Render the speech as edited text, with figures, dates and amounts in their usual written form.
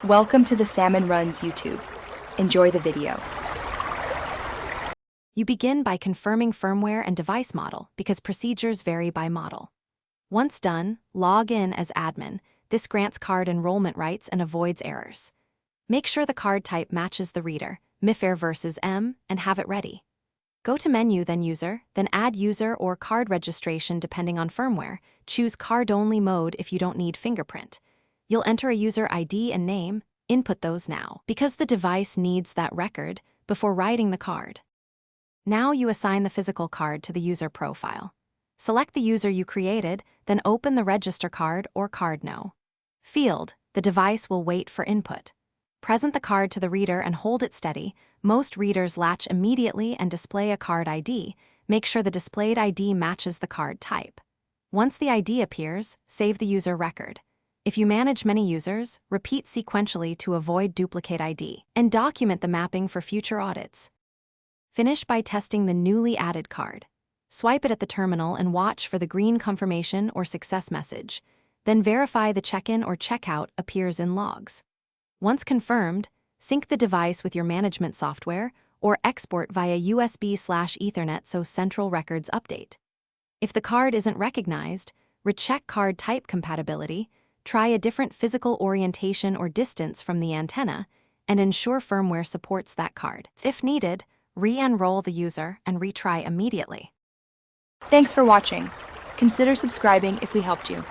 Welcome to the Salmon Runs YouTube. Enjoy the video. You begin by confirming firmware and device model because procedures vary by model. Once done, log in as admin. This grants card enrollment rights and avoids errors. Make sure the card type matches the reader, MIFARE versus M, and have it ready. Go to Menu, then User, then add user or card registration depending on firmware. Choose card-only mode if you don't need fingerprint. You'll enter a user ID and name, input those now, because the device needs that record before writing the card. Now you assign the physical card to the user profile. Select the user you created, then open the register card or card no field. The device will wait for input. Present the card to the reader and hold it steady. Most readers latch immediately and display a card ID. Make sure the displayed ID matches the card type. Once the ID appears, save the user record. If you manage many users, repeat sequentially to avoid duplicate ID, and document the mapping for future audits. Finish by testing the newly added card. Swipe it at the terminal and watch for the green confirmation or success message. Then verify the check-in or checkout appears in logs. Once confirmed, sync the device with your management software or export via USB/Ethernet so central records update. If the card isn't recognized, recheck card type compatibility, try a different physical orientation or distance from the antenna, and ensure firmware supports that card. If needed, re-enroll the user and retry immediately. Thanks for watching. Consider subscribing if we helped you.